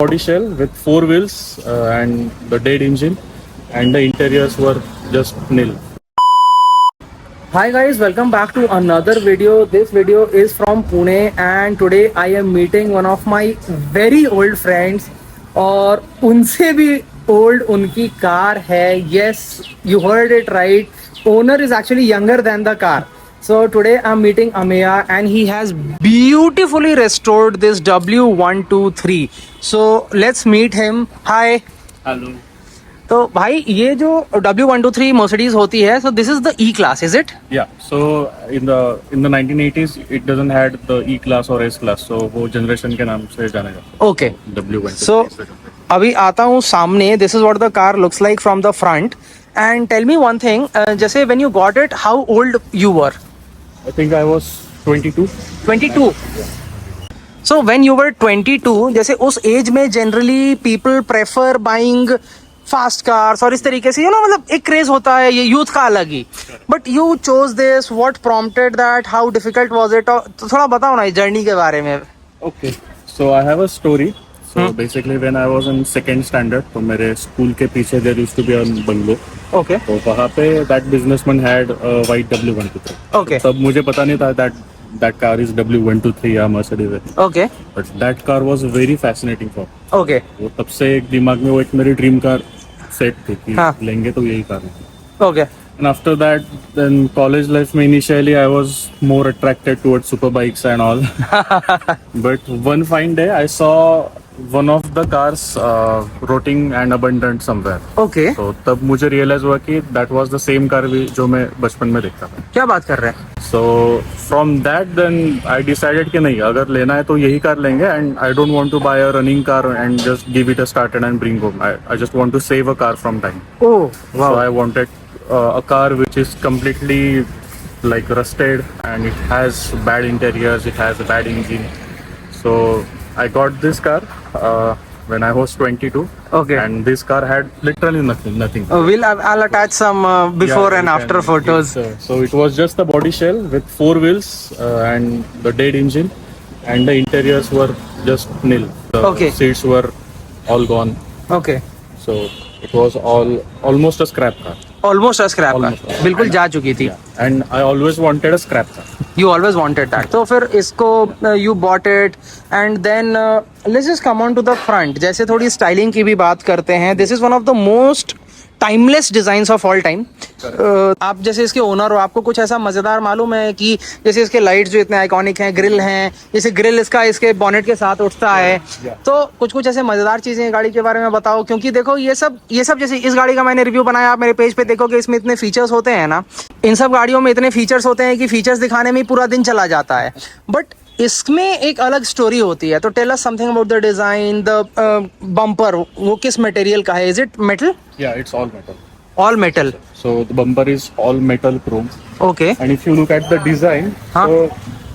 body shell with four wheels and the dead engine, and the interiors were just nil. Hi guys, welcome back to another video. This video is from Pune and today I am meeting one of my very old friends और उनसे भी old उनकी car है. Yes, you heard it right. Owner is actually younger than the car. So today I'm meeting Ameya and he has beautifully restored this W123. So let's meet him. Hi. Hello. तो भाई ये जो W123 Mercedes होती है, so this is the E class, is it? Yeah. So in the 1980s, it doesn't had the E class or S class. So वो generation के नाम से जाना जाता है. Okay. W1. So अभी आता हूँ सामने. This is what the car looks like from the front. And tell me one thing. जैसे when you got it, how old you were? I think I was 22. 22. So when you were 22, जैसे उस as में generally people prefer buying fast cars और इस तरीके से मतलब एक क्रेज होता है ये यूथ का अलग ही. But you chose this, what prompted that, how difficult was it? तो थोड़ा बताओ ना इस जर्नी के बारे में. Okay. So I have a story. So basically when I was in second standard, तो मेरे स्कूल के पीछे there used to be a bungalow. Okay. तो वहाँ पे that businessman had a white W123. Okay. तब मुझे पता नहीं था that car is W123 या Mercedes है. Okay. But that car was very fascinating for me. Okay. वो तब से एक दिमाग में वो एक मेरी ड्रीम कार सेट थी कि हाँ. लेंगे तो यही car. Okay. And after that, then college life में initially I was more attracted towards super bikes and all. But one fine day I saw one of the cars rotting and abandoned somewhere. Okay. तो तब मुझे realize हुआ कि that was the same car जो मैं बचपन में देखता था. क्या बात कर रहे हैं? So from that then I decided कि नहीं, अगर लेना है तो यही कार लेंगे, and I don't want to buy a running car and just give it a started and bring home. I just want to save a car from time. Oh, wow. So I wanted a car which is completely like rusted and it has bad interiors, it has a bad engine. So I got this car when I was 22. Okay. And this car had literally nothing. I'll attach some before Yeah, and you after can- photos. So it was just the body shell with four wheels and the dead engine, and the interiors were just nil. The Okay. seats were all gone. Okay. So it was almost a scrap car. Almost scrap Almost. का बिल्कुल जा चुकी थी. Yeah. And I always wanted a scrap car. You always wanted that. तो फिर इसको you bought it and then let's just come on to the front. जैसे थोड़ी स्टाइलिंग की भी बात करते हैं. This is one of the most timeless designs of all time. आप जैसे इसके ओनर हो, आपको कुछ ऐसा मजेदार मालूम है कि जैसे इसके लाइट्स जो इतने आइकॉनिक हैं, ग्रिल हैं, जैसे ग्रिल इसका इसके बॉनेट के साथ उठता है, तो कुछ ऐसे मजेदार चीजें हैं गाड़ी के बारे में बताओ. क्योंकि देखो ये सब जैसे इस गाड़ी का मैंने रिव्यू बनाया, आप मेरे पेज पे देखोगे, इसमें इतने फीचर्स होते हैं ना, इन सब गाड़ियों में इतने फीचर्स होते हैं कि फीचर्स दिखाने में ही पूरा दिन चला जाता है. बट इसमें एक अलग स्टोरी होती है. तो tell us something about the design. The bumper वो किस मटेरियल का है? Is it metal? Yeah, it's all metal. All metal. So the bumper is all metal chrome. Okay. And if you look at the design, हाँ. so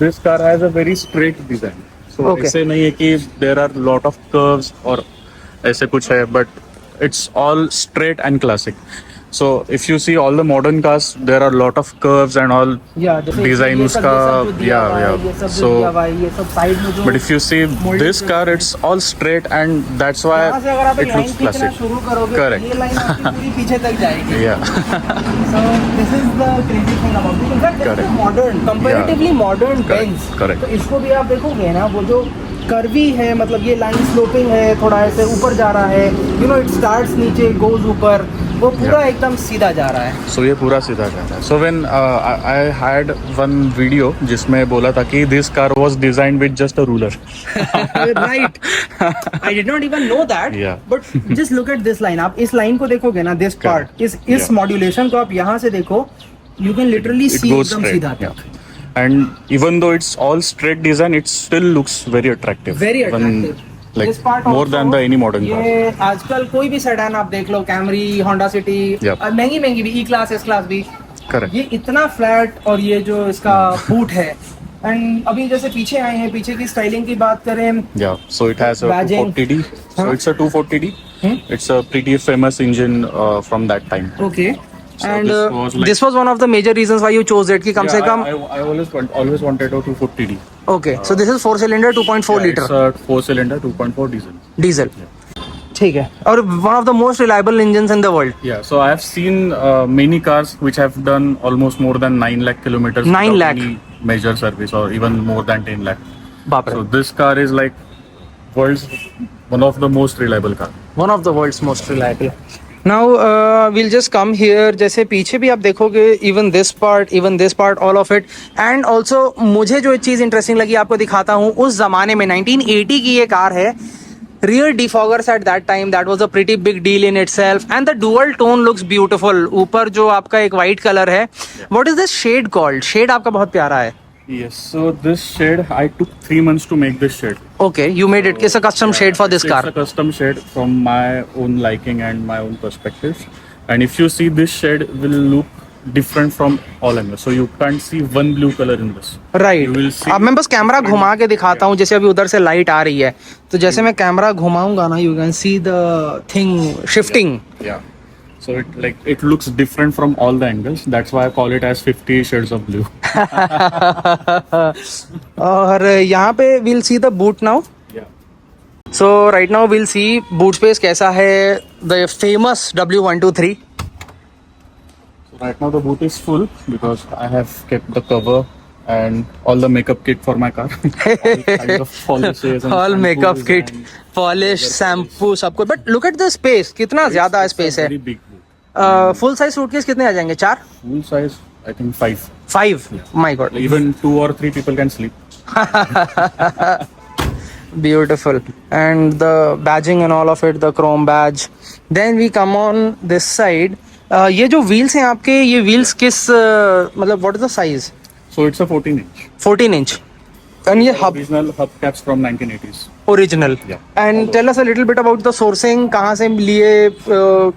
this car has a very straight design. So Okay. ऐसे नहीं है कि there are lot of curves और ऐसे कुछ है, but it's all straight and classic. So if you see all the modern cars, there are lot of curves and all design उसका, yeah. So but if you see this car, it's all straight and that's why it looks classic. Correct. ये line आपकी पूरी पीछे तक जाएगी. Yeah. So this is the crazy thing about it. In fact, this is Correct. modern, comparatively modern Correct. Benz. Correct. तो इसको भी आप देखोगे ना, वो जो कर्वी है, मतलब ये लाइन स्लोपिंग है, थोड़ा ऐसे ऊपर जा रहा है. इट स्टार्ट्स नीचे, गोज ऊपर, वो पूरा एकदम सीधा जा रहा है. So ये पूरा सीधा जा रहा है. So when I had one video जिसमें बोला था कि this car was designed with just a ruler. Right. I did not even know that. Yeah. But just look at this line. आप इस लाइन को देखोगे ना, this part, Correct. इस मॉड्यूलेशन को आप यहाँ से देखो, you can literally It see goes एकदम straight. सीधा Yeah. तक. And even though it's all straight design, it still looks very attractive. Very Even, attractive. like This part more also, than the any modern car. ये आजकल कोई भी sedan आप देख लो, Camry, Honda city, Yep. महंगी भी, ई class, S class भी, Correct. ये इतना फ्लैट, और ये जो इसका बूट है. एंड अभी जैसे पीछे आए हैं, पीछे की स्टाइलिंग की बात करें, Yeah. So it has a Badging. 240D. So Huh? it's a 240D. It's a pretty famous engine from that time. Okay. So And this was like this was one of the major reasons why you chose it कि कम से कम I always wanted a 240D. okay. So this is 4 cylinder 2.4 Yeah, liter it's a 4-cylinder 2.4 diesel. diesel. ठीक है. और one of the most reliable engines in the world. Yeah, so I have seen many cars which have done almost more than 9 lakh kilometers 9 without lakh. any major service, or even more than 10 lakh. बाप रे. So this car is like world's one of the most reliable car. One of the world's most reliable. Now we'll just come here. जैसे पीछे भी आप देखोगे even this part, all of it. And also मुझे जो चीज़ interesting लगी आपको दिखाता हूँ. उस ज़माने में 1980 की ये कार है. Rear defoggers at that time, that was a pretty big deal in itself. And the dual tone looks beautiful. ऊपर जो आपका एक white color है. What is this shade called? Shade आपका बहुत प्यारा है. Yes, so this shade, I took 3 months to make this shade. Okay, you made it. It's a custom shade for this car. It's a custom shade from my own liking and my own perspective. And if you see, this shade will look different from all angles. So you can't see one blue color in this. Right. You will see- अब मैं बस camera घुमा के दिखाता हूँ. जैसे अभी उधर से लाइट आ रही है तो जैसे मैं कैमरा घुमाऊंगा ना, you can see the thing shifting. Yeah. So it looks different from all the angles. That's why I call it as 50 shades of blue. और यहाँ पे we'll see the boot now. Yeah. So right now we'll see boot space कैसा है. The famous W123. So right now the boot is full because I have kept the cover and all the makeup kit for my car. All kind of polishes and All makeup shampoos kit, and polish, shampoo, सब कुछ. But look at the space. कितना ज़्यादा it's a space है. very big boot. Full size suitcase कितने आ जाएंगे? 4? Full size, I think 5. 5? My God. Even 2 or 3 people can sleep. Beautiful. And the badging and all of it, the chrome badge. Then we come on this side. ये जो wheels हैं आपके, ये wheels किस मतलब what is the size? So it's a 14 inch. 14 inch. And ये hub Original hubcaps from 1980s. original. Yeah. And tell us a little bit about the sourcing. कहाँ से लिए,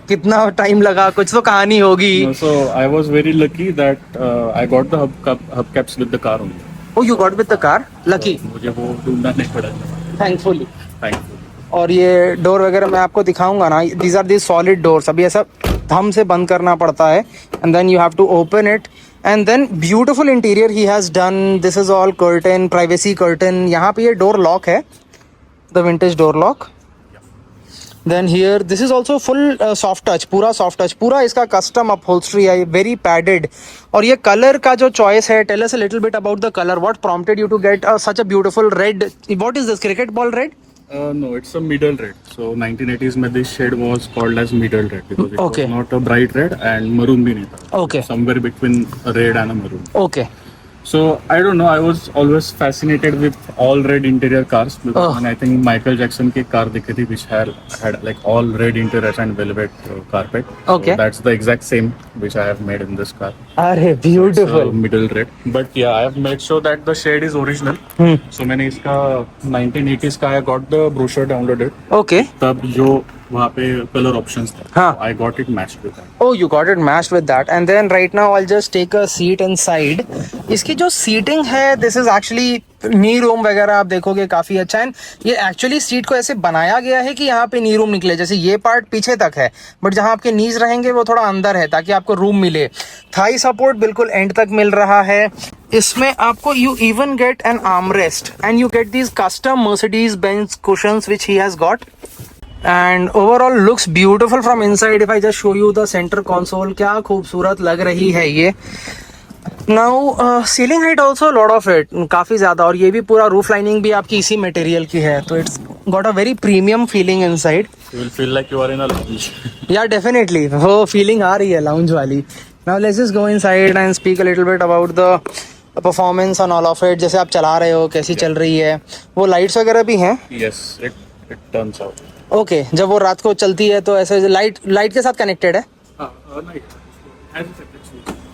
कितना time लगा, कुछ तो कहानी होगी. So I was very lucky that I got the hubcaps with the car only. Oh, you got with the car? Lucky. मुझे वो ढूंढना नहीं पड़ा. Thankfully. Thankful. और ये डोर वगैरह मैं आपको दिखाऊंगा ना. These are the solid doors. अभी ऐसा थम से बंद करना पड़ता है. And then you have to open it. And then beautiful interior he has done. This is all curtain, privacy curtain. यहाँ पे ये डोर लॉक है, the vintage door lock. Then here this is also full soft touch, पूरा soft touch, पूरा इसका custom upholstery है, very padded. और ये कलर का जो चॉइस है, tell us a little bit about the colour. What prompted you to get such a beautiful red? What is this, cricket ball red? No, it's a middle red. So 1980s में this shade was called as middle red because it Okay. was not a bright red and maroon भी नहीं था. Okay. Somewhere between a red and a maroon. Okay. So I don't know. I was always fascinated with all red interior cars because when I think Michael Jackson की car दिखी थी which had like all red interiors and velvet carpet. Okay. So that's the exact same which I have made in this car. अरे It's beautiful. middle red. But yeah, I have made sure that the shade is original. So मैंने इसका 1980s का I got the brochure downloaded. Okay. तब जो वहाँ पे colour options थे, हाँ. I got it matched with that. Oh, you got it matched with that. And then right now I'll just take a seat inside. इसकी जो seating है, this is actually knee room वगैरह आप देखोगे काफी अच्छा है. ये एक्चुअली सीट को ऐसे बनाया गया है कि यहाँ पे नी रूम निकले. जैसे ये पार्ट पीछे तक है, बट जहाँ आपके नीज रहेंगे वो थोड़ा अंदर है ताकि आपको रूम मिले. थाई सपोर्ट बिल्कुल एंड तक मिल रहा है. इसमें आपको you even get an armrest and you get these custom Mercedes Benz cushions which he has got. And overall looks beautiful from inside. If I just show you the center console, क्या खूबसूरत लग रही है ये. Now ceiling height also lot of it, काफी ज्यादा. और ये भी पूरा रूफ लाइनिंग भी आपकी इसी मटेरियल की है, तो it's got a very premium feeling inside. You will feel like you are in a lounge. Yeah, definitely. वो feeling आ रही है lounge वाली. Now let's just go inside and speak a little bit about the performance and all of it. जैसे आप चला रहे हो, कैसी चल रही है. वो लाइट्स वगैरह भी हैं. Yes, it turns out. Okay. जब वो रात को चलती है तो ऐसे लाइट के साथ कनेक्टेड है.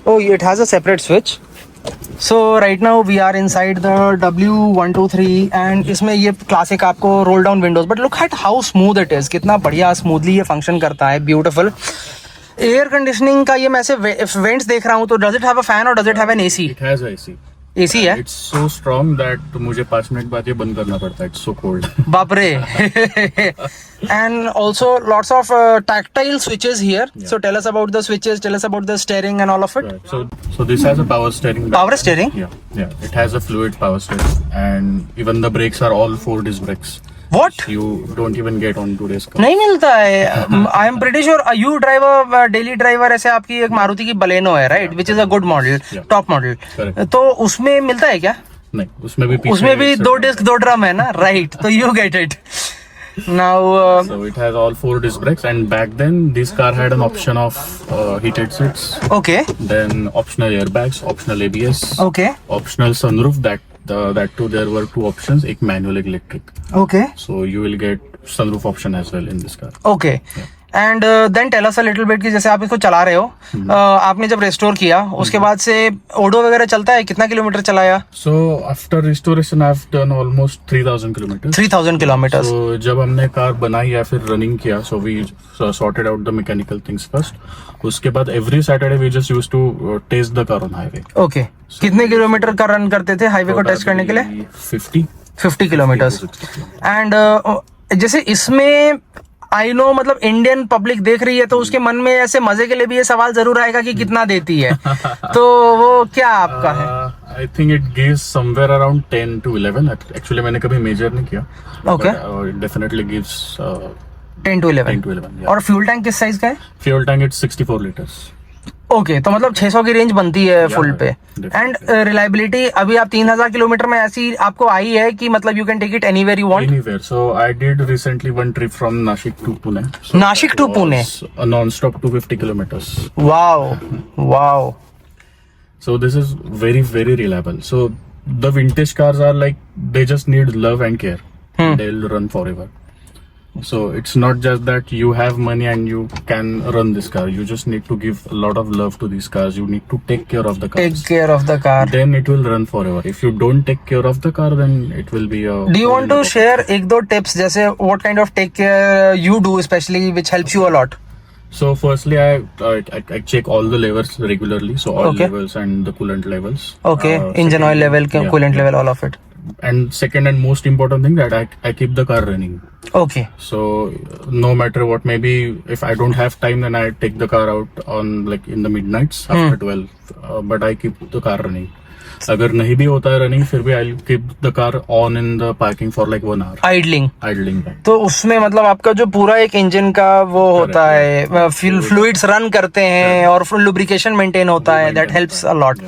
Oh, it has a separate switch. So right now we are inside the W123 and इसमें ये क्लासिक आपको roll down Windows. But look at how smooth it is. कितना बढ़िया स्मूथली ये फंक्शन करता है. ब्यूटीफुल. एयर कंडीशनिंग का ये मैं ऐसे वेंट्स देख रहा हूँ, तो does it have a fan और does it have an AC? It has AC. AC है? It's so strong that मुझे 5 मिनट बाद ये बंद करना पड़ता है. It's so cold. बाप रे. And also lots of tactile switches here. So tell us about the switches, tell us about the steering and all of it. Right. So this has a power steering. Power steering? Yeah. It has a fluid power steering, and even the brakes are all 4 disc brakes. What? You don't even get on today's car. नहीं मिलता है. I am pretty sure you drive a daily driver. ऐसे आपकी एक मारुति की Baleno है, right, which is a good model, top model. तो उसमें मिलता है क्या? नहीं, उसमें भी 2 डिस्क 2 ड्रम है ना, राइट. तो you get it now. So it has all 4 disc brakes, and back then this car had an option of heated seats, okay, then optional airbags, optional ABS, okay, optional sunroof. That too, there were 2 options, एक manual, एक electric. okay, So you will get sunroof option as well in this car. okay. And then tell us a little bit कि जैसे आप इसको चला रहे हो, आपने जब रेस्टोर किया उसके बाद से ओडो वगैरह चलता है? कितना किलोमीटर चलाया? So after restoration I've done almost 3000 kilometers. 3000 kilometers. So जब हमने कार बनाई या फिर रनिंग किया, so we sorted out the mechanical things first. उसके बाद every Saturday we just used to test the car on highway. Okay. कितने kilometre का रन करते थे हाईवे को टेस्ट करने के लिए? 50 किलोमीटर्स. एंड जैसे इसमें आई नो, मतलब इंडियन पब्लिक देख रही है तो उसके मन में ऐसे मजे के लिए भी ये सवाल जरूर आएगा कि कितना देती है. तो वो क्या आपका है? I think it gives somewhere around 10 to 11. Actually मैंने कभी मेजर नहीं किया. Okay. It definitely gives 10 to 11. 10 to 11, yeah. और फ्यूल टैंक किस साइज का है? Fuel tank it's 64 liters. Okay, तो मतलब 600 की रेंज बनती है फुल पे. एंड रिलायबिलिटी अभी आप 3000 किलोमीटर में ऐसी आपको आई है कि मतलब you can take it anywhere you want? Anywhere. So I did recently one trip from Nashik to Pune. So Nashik to Pune? A non-stop 250 kilometers. Wow. So this is very, very reliable. So the vintage cars are like, they just need love and care. They'll run forever. So it's not just that you have money and you can run this car. You just need to give a lot of love to these cars. You need to take care of the cars. Take care of the car. Then it will run forever. If you don't take care of the car, then it will be a. Do you want to share 1-2 tips, जैसे what kind of take care you do especially which helps you a lot? So firstly, I check all the levels regularly. So all Okay. levels and the coolant levels. Okay, engine oil level, coolant level, all of it. And second and most important thing, that I keep the car running. Okay. So no matter what, maybe if I don't have time, then I take the car out on like in the midnights after 12. But I keep the car running. अगर नहीं भी होता है running, फिर भी I keep the car on in the parking for like 1 hour. Idling. Back. तो उसमें मतलब आपका जो पूरा एक इंजन का वो होता है, फ्लूइड्स रन करते हैं और लुब्रिकेशन मेंटेन होता है. That helps a lot.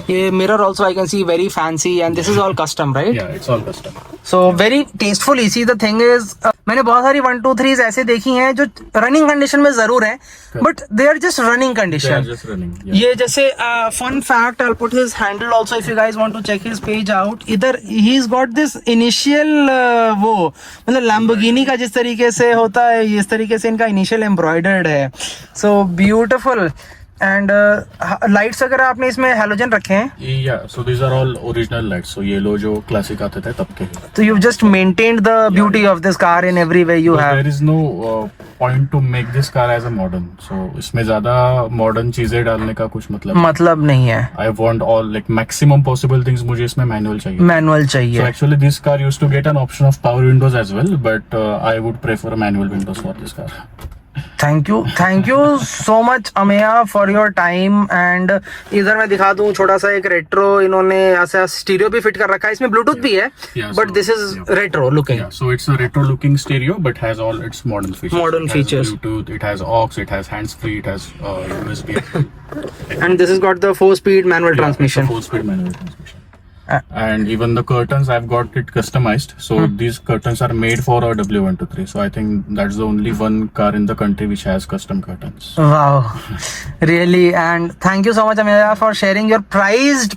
ये mirror also I can see very fancy and this is all custom, right? या it's all custom. So very tasteful इसी. द थिंग इज, मैंने बहुत सारी 1, 2, 3 ऐसे देखी हैं जो रनिंग कंडीशन में जरूर हैं, but they are just running condition. ये जैसे fun fact, I put his handle also if you guys want to check his page out. इधर ही इज गॉट दिस इनिशियल वो, मतलब लैम्बोर्गिनी का जिस तरीके से होता है, इस तरीके से इनका इनिशियल एम्ब्रॉयडर्ड है. So beautiful. एंड लाइट्स वगैरह आपने इसमें हैलोजन रखे हैं? या so these are all original lights. So ये लो जो क्लासिक आते थे तब के. तो you just maintained the beauty of this car in every way you have. There is no point to make this car as a modern. So इसमें ज्यादा मॉडर्न चीजें डालने का कुछ मतलब नहीं है. I want all like maximum possible things. मुझे इसमें मैनुअल चाहिए. So actually this car used to get an option of power windows as well, but I would prefer manual windows for this car. Thank you so much Ameya for your time. And इधर मैं दिखा दूं छोटा सा एक retro, इन्होंने ऐसा stereo भी फिट कर रखा है. इसमें ब्लूटूथ भी है, but this is retro looking. So it's a retro looking stereo but has all its modern features. It has Bluetooth, it has aux, it has hands free, it has USB. And this has got the 4-speed manual transmission. 4-speed manual transmission. And even the curtains, I've got it customized. So these curtains are made for a W123. So I think that's the only one car in the country which has custom curtains. Wow, really. And thank you so much, Ameya, for sharing your prized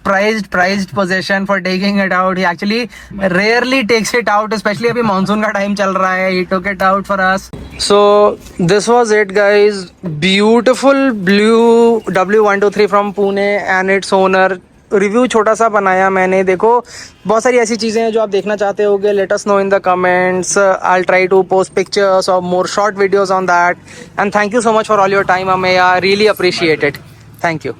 possession, for taking it out. He actually rarely takes it out, especially अभी monsoon का time चल रहा है. He took it out for us. So this was it, guys. Beautiful blue W123 from Pune and its owner. Review छोटा सा बनाया मैंने. देखो बहुत सारी ऐसी चीज़ें हैं जो आप देखना चाहते होगे. Let us know in the comments. I will try to post pictures और more short videos on that. And thank you so much for all your time, Ameya. Really appreciate it. Thank you.